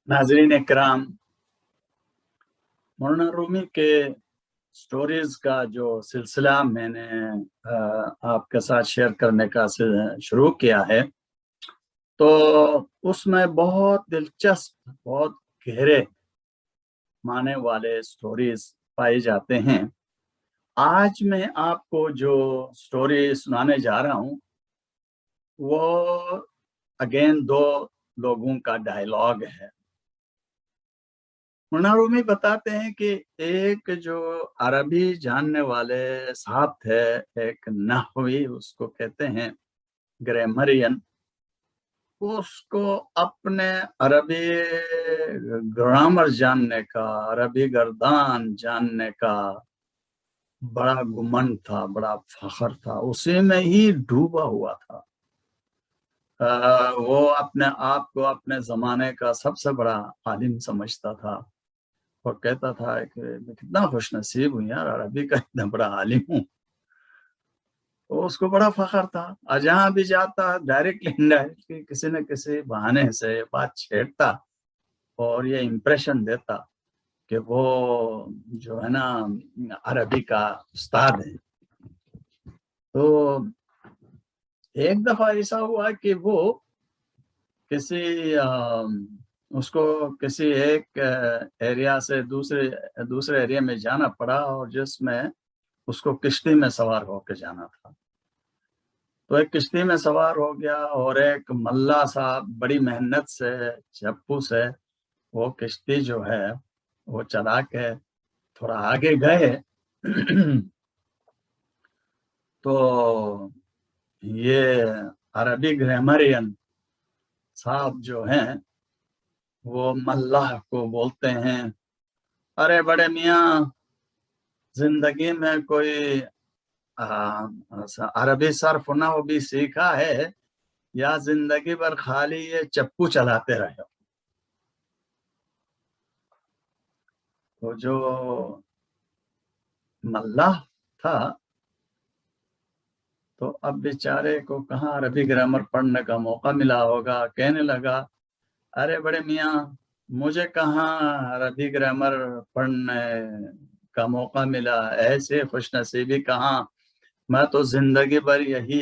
नाजरीन इकराम, मौलाना रूमी के स्टोरीज का जो सिलसिला मैंने आपके साथ शेयर करने का शुरू किया है, तो उसमें बहुत दिलचस्प, बहुत गहरे माने वाले स्टोरीज पाए जाते हैं। आज मैं आपको जो स्टोरी सुनाने जा रहा हूँ वो अगेन दो लोगों का डायलॉग है। मौलाना रूमी बताते हैं कि एक जो अरबी जानने वाले साहब थे, एक नहवी उसको कहते हैं, ग्रामरियन, उसको अपने अरबी ग्रामर जानने का, अरबी गर्दान जानने का बड़ा गुमंड था, बड़ा फख्र था, उसी में ही डूबा हुआ था। वो अपने आप को अपने जमाने का सबसे बड़ा आलिम समझता था और कहता था कि मैं कितना खुश नसीब हूँ यार, अरबी का इतना बड़ा आलिम हूँ। तो उसको बड़ा फख्र था और जहाँ भी जाता डायरेक्टली इनडायरेक्टली किसी न किसी बहाने से बात छेड़ता और ये इम्प्रेशन देता कि वो जो है ना अरबी का उस्ताद है। तो एक दफा ऐसा हुआ कि वो किसी उसको किसी एक एरिया से दूसरे दूसरे एरिया में जाना पड़ा और जिसमें उसको किश्ती में सवार होकर जाना था। तो एक किश्ती में सवार हो गया और एक मल्ला साहब बड़ी मेहनत से चप्पू से वो किश्ती जो है वो चला के थोड़ा आगे गए। तो ये अरबी ग्रामरियन साहब जो हैं वो मल्लाह को बोलते हैं, अरे बड़े मियाँ, जिंदगी में कोई अरबी सर्फ नहव भी सीखा है या जिंदगी भर खाली ये चप्पू चलाते रहे हो? तो जो मल्लाह था तो अब बेचारे को कहाँ अरबी ग्रामर पढ़ने का मौका मिला होगा, कहने लगा, अरे बड़े मियाँ, मुझे कहाँ अरबी ग्रामर पढ़ने का मौका मिला, ऐसे खुशनसीबी कहाँ, मैं तो जिंदगी भर यही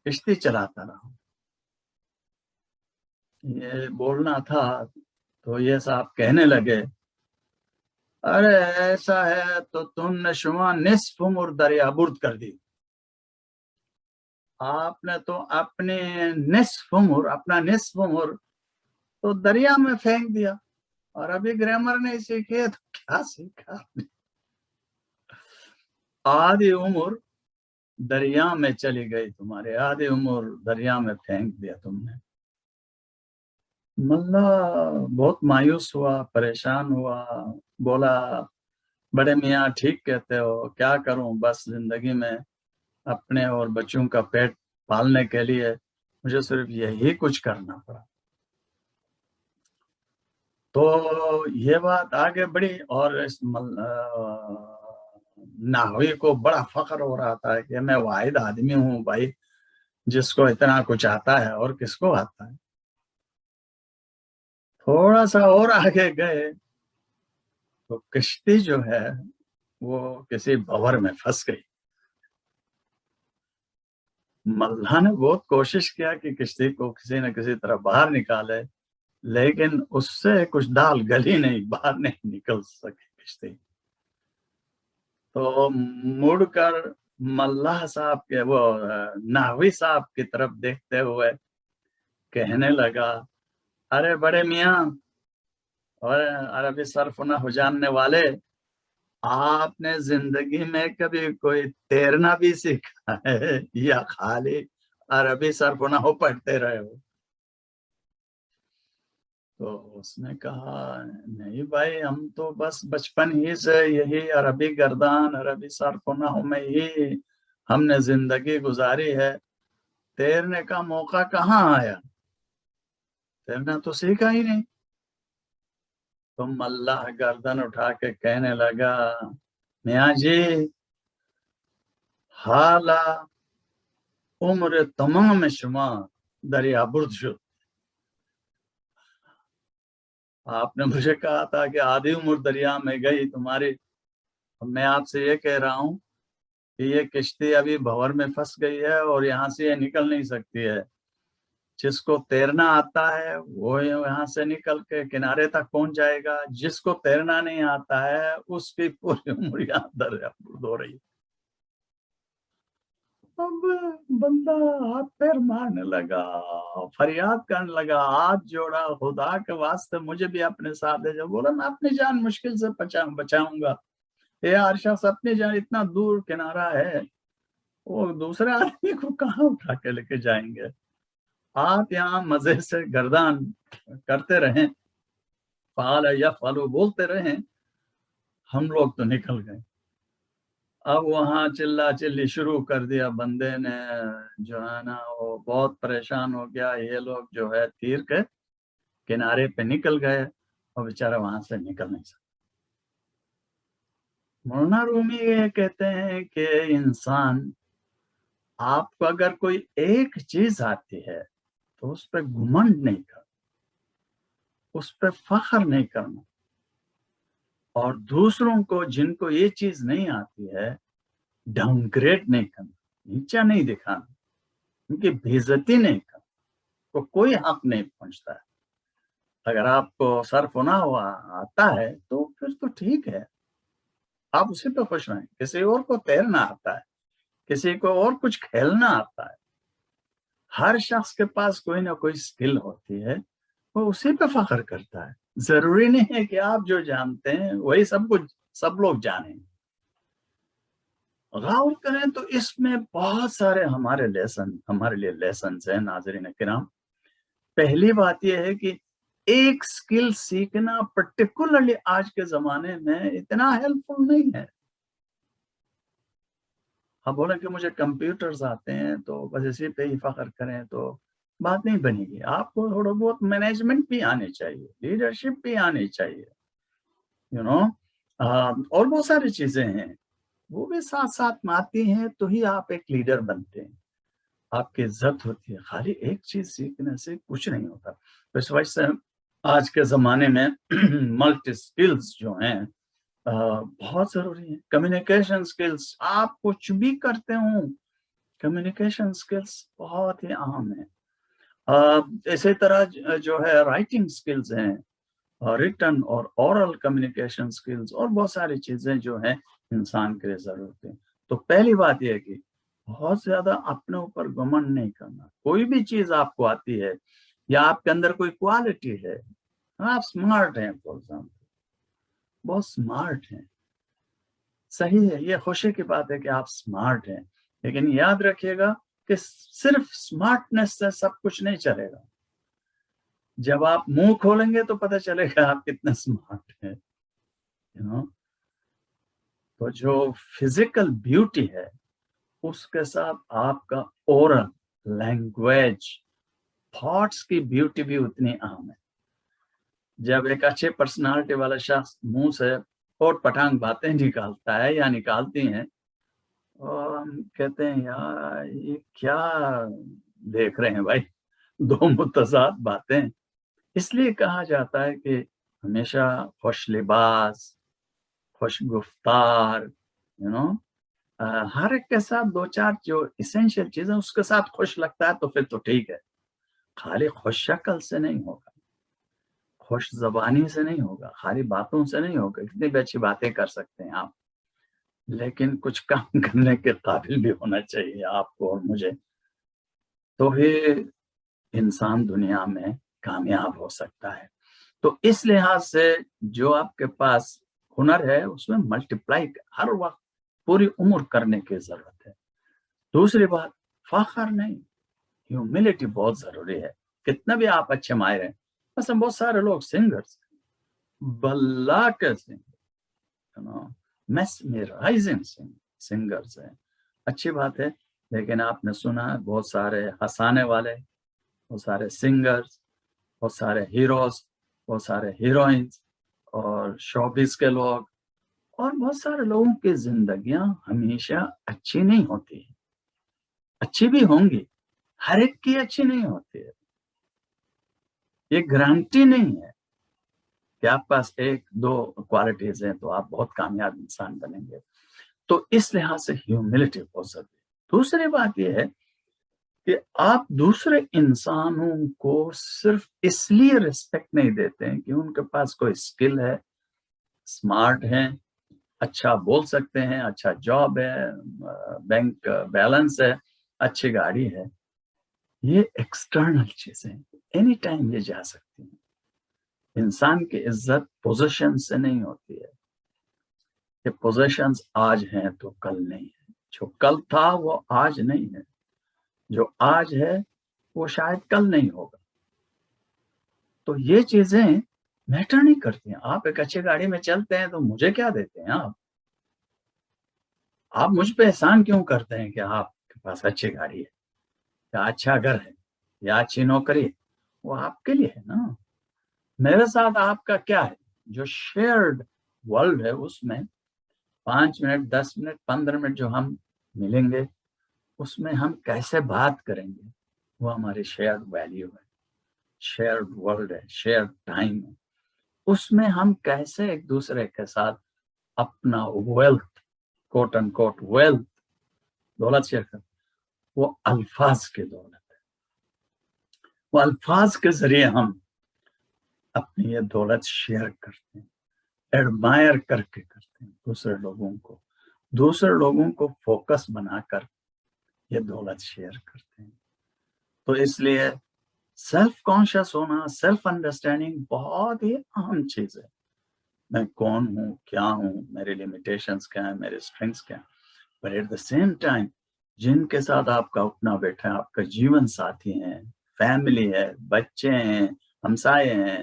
किश्ती चलाता रहा। ये बोलना था तो ये साहब कहने लगे, अरे ऐसा है तो तुमने शुमा निस्फ उम्र दरियाबुर्द कर दी। आपने तो अपने अपना निस्फ उम्र तो दरिया में फेंक दिया और अभी ग्रामर नहीं सीखे तो क्या सीखा आपने? आधी उम्र दरिया में चली गई तुम्हारे, आधी उम्र दरिया में फेंक दिया तुमने। मल्ला बहुत मायूस हुआ, परेशान हुआ, बोला, बड़े मियाँ ठीक कहते हो, क्या करूं, बस जिंदगी में अपने और बच्चों का पेट पालने के लिए मुझे सिर्फ यही कुछ करना पड़ा। तो ये बात आगे बढ़ी और इस नाहवी को बड़ा फख्र हो रहा था कि मैं वाहिद आदमी हूँ भाई जिसको इतना कुछ आता है, और किसको आता है। थोड़ा सा और आगे गए तो किश्ती जो है वो किसी भंवर में फंस गई। मल्लाह ने बहुत कोशिश किया कि किश्ती को किसी न किसी तरह बाहर निकाले, लेकिन उससे कुछ दाल गली नहीं, बाहर नहीं निकल सकी किश्ती। तो मुड़कर मल्लाह साहब के वो नाहवी साहब की तरफ देखते हुए कहने लगा, अरे बड़े मियाँ और अरबी सर्फ न हो जानने वाले, आपने जिंदगी में कभी कोई तैरना भी सीखा है या खाली अरबी सर्फ न हो पढ़ते रहे हो? तो उसने कहा, नहीं भाई, हम तो बस बचपन ही से यही अरबी गर्दान, अरबी सरफुना में ही हमने जिंदगी गुजारी है, तैरने का मौका कहाँ आया, तैरना तो सीखा ही नहीं। तो मल्लाह गर्दन उठा के कहने लगा, मियाँ जी, हाला उम्र तमाम शुमा दरिया बुर्द शुद। आपने मुझे कहा था कि आधी उम्र दरिया में गई तुम्हारी, मैं आपसे ये कह रहा हूँ कि ये किश्ती अभी भंवर में फंस गई है और यहाँ से ये निकल नहीं सकती है। जिसको तैरना आता है वो यहाँ से निकल के किनारे तक पहुंच जाएगा, जिसको तैरना नहीं आता है उसकी पूरी उम्र यहाँ दरिया हो रही। अब बंदा हाथ पैर मारने लगा, फरियाद करने लगा, हाथ जोड़ा, खुदा के वास्ते मुझे भी अपने साथ ले जाओ। बोला मैं अपनी जान मुश्किल से बचाऊंगा। ये आरशा से अपनी जान, इतना दूर किनारा है, वो दूसरे आदमी को कहाँ उठा के लेके जाएंगे। आप यहाँ मजे से गर्दान करते रहें, फाल या फालू बोलते रहें, हम लोग तो निकल गए। अब वहां चिल्ला चिल्ली शुरू कर दिया बंदे ने, जो है ना वो बहुत परेशान हो गया। ये लोग जो है तीर के किनारे पे निकल गए और बेचारा वहां से निकल नहीं सकता। मौलाना रूमी ये कहते हैं कि इंसान, आपको अगर कोई एक चीज आती है तो उस पर घुमंड नहीं करना, उस पर फख्र नहीं करना, और दूसरों को जिनको ये चीज नहीं आती है डाउनग्रेड नहीं करना, नीचा नहीं दिखाना, उनकी बेइज्जती नहीं करना, तो कोई हक नहीं पहुंचता है। अगर आपको सर्फ होना हुआ आता है तो फिर तो ठीक है, आप उसी पे खुश रहें। किसी और को तैरना आता है, किसी को और कुछ खेलना आता है, हर शख्स के पास कोई ना कोई स्किल होती है, वो उसी पे फख्र करता है। जरूरी नहीं है कि आप जो जानते हैं वही सब कुछ सब लोग जानें। गौर करें तो इसमें बहुत सारे हमारे लिए लेसन हैं नाज़रीन किराम। पहली बात यह है कि एक स्किल सीखना पर्टिकुलरली आज के जमाने में इतना हेल्पफुल नहीं है। आप बोले कि मुझे कंप्यूटर्स आते हैं तो बस इसी पे ही फख्र करें तो बात नहीं बनेगी। आपको थोड़ा बहुत मैनेजमेंट भी आने चाहिए, लीडरशिप भी आनी चाहिए, यू नो और बहुत सारी चीजें हैं, वो भी साथ साथ में आती हैं तो ही आप एक लीडर बनते हैं, आपकी इज्जत होती है। खाली एक चीज सीखने से कुछ नहीं होता। तो इस वजह से आज के ज़माने में मल्टी स्किल्स जो हैं बहुत ज़रूरी है। कम्युनिकेशन स्किल्स, आप कुछ भी करते हो, कम्युनिकेशन स्किल्स बहुत ही अहम है। इसी तरह जो है राइटिंग स्किल्स हैं, रिटन और ओरल कम्युनिकेशन स्किल्स, और बहुत सारी चीज़ें जो हैं इंसान के लिए ज़रूरत है। तो पहली बात यह है कि बहुत ज़्यादा अपने ऊपर घमंड नहीं करना। कोई भी चीज़ आपको आती है या आपके अंदर कोई क्वालिटी है, आप स्मार्ट हैं, फॉर एग्जाम्पल बहुत स्मार्ट हैं, सही है, ये खुशी की बात है कि आप स्मार्ट हैं, लेकिन याद रखिएगा कि सिर्फ स्मार्टनेस से सब कुछ नहीं चलेगा। जब आप मुंह खोलेंगे तो पता चलेगा आप कितने स्मार्ट हैं, यू नो। तो जो फिजिकल ब्यूटी है उसके साथ आपका ओरल लैंग्वेज, थॉट्स की ब्यूटी भी उतनी अहम है। जब एक अच्छे पर्सनालिटी वाला शख्स मुंह से और पटांग बातें निकालता है या निकालती हैं, और हम कहते हैं यार ये क्या देख रहे हैं भाई, दो मुतज़ाद बातें। इसलिए कहा जाता है कि हमेशा खुश लिबास, खुश गुफ्तार, यू नो, हर एक के साथ दो चार जो इसेंशियल चीजें उसके साथ खुश लगता है तो फिर तो ठीक है। खाली खुश शक्ल से नहीं होगा, खुश ज़बानी से नहीं होगा, खाली बातों से नहीं होगा। कितनी भी अच्छी बातें कर सकते हैं आप, लेकिन कुछ काम करने के काबिल भी होना चाहिए आपको और मुझे, तो ही इंसान दुनिया में कामयाब हो सकता है। तो इस लिहाज से जो आपके पास हुनर है उसमें मल्टीप्लाई हर वक्त पूरी उम्र करने की जरूरत है। दूसरी बात, फख्र नहीं, ह्यूमिलिटी बहुत जरूरी है। कितना भी आप अच्छे माहिर हैं, बस बहुत सारे लोग सिंगर्स, बल्ला के सिंगर, मेस्मराइजिंग सिंगर्स हैं, अच्छी बात है, लेकिन आपने सुना है बहुत सारे हंसाने वाले, बहुत सारे सिंगर्स, बहुत सारे हीरोज, बहुत सारे हीरोइंस और शोबिस के लोग, और बहुत सारे लोगों की जिंदगियां हमेशा अच्छी नहीं होती, अच्छी भी होंगी, हर एक की अच्छी नहीं होती है, ये गारंटी नहीं है। کہ آپ پاس 1-2 کوالٹیز ہیں تو آپ بہت کامیاب انسان بنیں گے. تو اس لحاظ سے ہیوملٹی بہت ضروری ہے. دوسری بات یہ ہے کہ آپ دوسرے انسانوں کو صرف اس لیے رسپیکٹ نہیں دیتے ہیں کہ ان کے پاس کوئی اسکل ہے، اسمارٹ ہیں، اچھا بول سکتے ہیں، اچھا جاب ہے، بینک بیلنس ہے، اچھی گاڑی ہے. یہ ایکسٹرنل چیزیں اینی ٹائم یہ جا سکتی ہیں. انسان کی عزت پوزیشن سے نہیں ہوتی ہے کہ پوزیشنز آج ہیں تو کل نہیں ہے. جو کل تھا وہ آج نہیں ہے، جو آج ہے وہ شاید کل نہیں ہوگا. تو یہ چیزیں میٹر نہیں کرتی ہیں. آپ ایک اچھی گاڑی میں چلتے ہیں تو مجھے کیا دیتے ہیں آپ مجھ پہ احسان کیوں کرتے ہیں کہ آپ کے پاس اچھی گاڑی ہے یا اچھا گھر ہے یا اچھی نوکری ہے؟ وہ آپ کے لیے ہے نا. میرے ساتھ آپ کا کیا ہے؟ جو شیئرڈ ورلڈ ہے اس میں 5 منٹ 10 منٹ 15 منٹ جو ہم ملیں گے اس میں ہم کیسے بات کریں گے وہ ہماری شیئرڈ ویلیو ہے، شیئرڈ ورلڈ ہے، شیئرڈ ٹائم ہے. اس میں ہم کیسے ایک دوسرے کے ساتھ اپنا ویلتھ کوٹ ان کوٹ ویلتھ دولت شیئر کریں. وہ الفاظ کی دولت ہے. وہ الفاظ کے ذریعے ہم اپنی یہ دولت شیئر کرتے ہیں، ایڈمائر کر کے کرتے ہیں دوسرے لوگوں کو فوکس بنا کر یہ دولت شیئر کرتے ہیں. تو اس لیے سیلف کانشیس ہونا، سیلف انڈرسٹینڈنگ بہت ہی اہم چیز ہے. میں کون ہوں، کیا ہوں، میری لمیٹیشنز کیا ہیں، میرے اسٹرینگس کیا ہیں. But at the same time جن کے ساتھ آپ کا اٹھنا بیٹھا ہے، آپ کا جیون ساتھی ہیں، فیملی ہے، بچے ہیں، ہمسائے ہیں،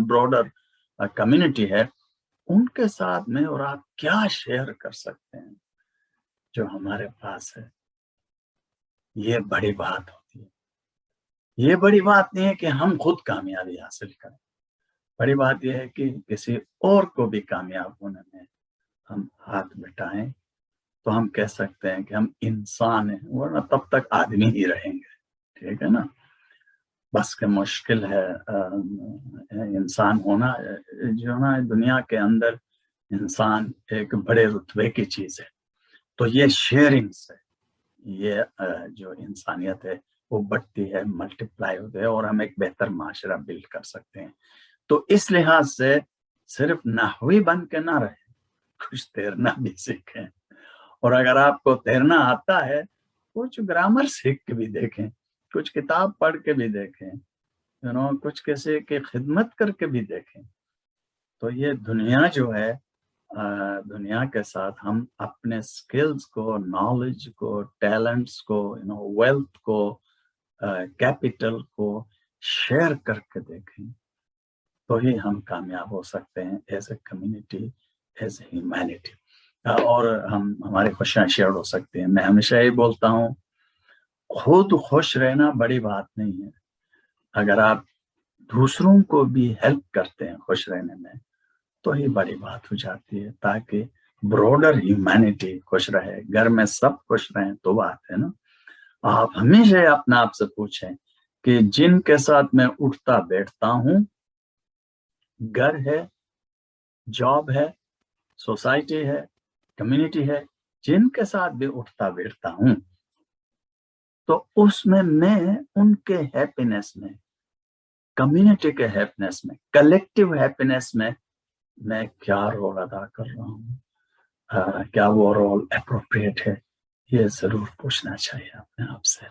براڈر کمیونٹی ہے، ان کے ساتھ میں اور آپ کیا شیئر کر سکتے ہیں جو ہمارے پاس ہے. یہ بڑی بات ہوتی ہے. یہ بڑی بات نہیں ہے کہ ہم خود کامیابی حاصل کریں. بڑی بات یہ ہے کہ کسی اور کو بھی کامیاب ہونے میں ہم ہاتھ بٹائیں تو ہم کہہ سکتے ہیں کہ ہم انسان ہیں، ورنہ تب تک آدمی ہی رہیں گے. ٹھیک ہے نا. بس کہ مشکل ہے انسان ہونا. جو نا دنیا کے اندر انسان ایک بڑے رتبے کی چیز ہے. تو یہ شیئرنگ سے یہ جو انسانیت ہے وہ بڑھتی ہے، ملٹیپلائی ہوتے ہے اور ہم ایک بہتر معاشرہ بلڈ کر سکتے ہیں. تو اس لحاظ سے صرف نحوی بن کے نہ رہے، کچھ تیرنا بھی سیکھیں. اور اگر آپ کو تیرنا آتا ہے کچھ گرامر سیکھ کے بھی دیکھیں، کچھ کتاب پڑھ کے بھی دیکھیں، کچھ کسی کی خدمت کر کے بھی دیکھیں. تو یہ دنیا جو ہے، دنیا کے ساتھ ہم اپنے سکلز کو، نالج کو، ٹیلنٹس کو، ویلتھ کو، کیپٹل کو شیئر کر کے دیکھیں تو ہی ہم کامیاب ہو سکتے ہیں as a community, as a humanity. اور ہم ہماری خوشیاں شیئر ہو سکتے ہیں. میں ہمیشہ یہ بولتا ہوں خود خوش رہنا بڑی بات نہیں ہے. اگر آپ دوسروں کو بھی ہیلپ کرتے ہیں خوش رہنے میں تو ہی بڑی بات ہو جاتی ہے، تاکہ براڈر ہیومینٹی خوش رہے، گھر میں سب خوش رہیں تو بات ہے نا. آپ ہمیشہ اپنا آپ سے پوچھیں کہ جن کے ساتھ میں اٹھتا بیٹھتا ہوں، گھر ہے، جاب ہے، سوسائٹی ہے، کمیونٹی ہے، جن کے ساتھ بھی اٹھتا بیٹھتا ہوں تو اس میں ان کے ہیپینس میں، کمیونٹی کے ہیپینس میں، کلیکٹیو ہیپینس میں کیا رول ادا کر رہا ہوں، کیا وہ رول اپروپریٹ ہے. یہ ضرور پوچھنا چاہیے اپنے آپ سے.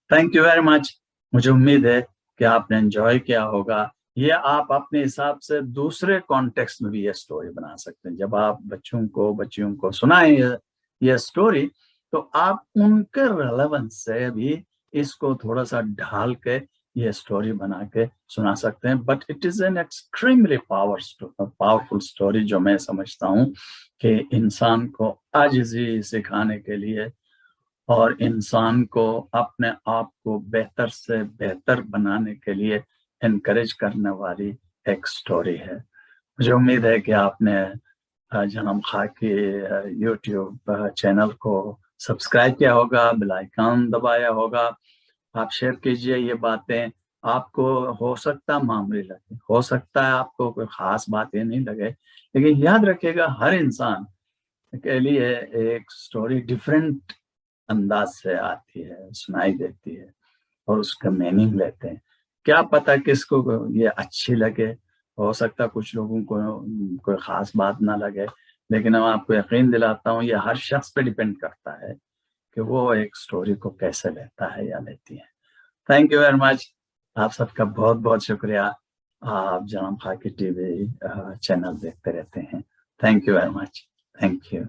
Thank you very much. مجھے امید ہے کہ آپ نے انجوائے کیا ہوگا. یہ آپ اپنے حساب سے دوسرے کانٹیکسٹ میں بھی یہ سٹوری بنا سکتے ہیں. جب آپ بچیوں کو سنائیں یہ سٹوری تو آپ ان کے ریلیونس سے بھی اس کو تھوڑا سا ڈھال کے یہ سٹوری بنا کے سنا سکتے ہیں. But it is an extremely powerful story جو میں سمجھتا ہوں کہ انسان کو عاجزی سکھانے کے لیے اور انسان کو اپنے آپ کو بہتر سے بہتر بنانے کے لیے انکریج کرنے والی ایک سٹوری ہے. مجھے امید ہے کہ آپ نے جنم خاکی یوٹیوب چینل کو سبسکرائب کیا ہوگا، بیل آئیکن دبایا ہوگا. آپ شیئر کیجئے یہ باتیں آپ کو ہو سکتا معمولی لگے، ہو سکتا ہے آپ کو کوئی خاص بات یہ نہیں لگے، لیکن یاد رکھے گا ہر انسان کے لیے ایک سٹوری ڈفرینٹ انداز سے آتی ہے، سنائی دیتی ہے، اور اس کا میننگ لیتے ہیں. کیا پتا کس کو یہ اچھی لگے، ہو سکتا کچھ لوگوں کو کوئی خاص بات نہ لگے، لیکن میں آپ کو یقین دلاتا ہوں یہ ہر شخص پہ ڈیپینڈ کرتا ہے کہ وہ ایک سٹوری کو کیسے لیتا ہے یا لیتی ہے. Thank you very much. آپ سب کا بہت بہت شکریہ. آپ جناب خاکی ٹی وی چینل دیکھتے رہتے ہیں. Thank you very much. Thank you.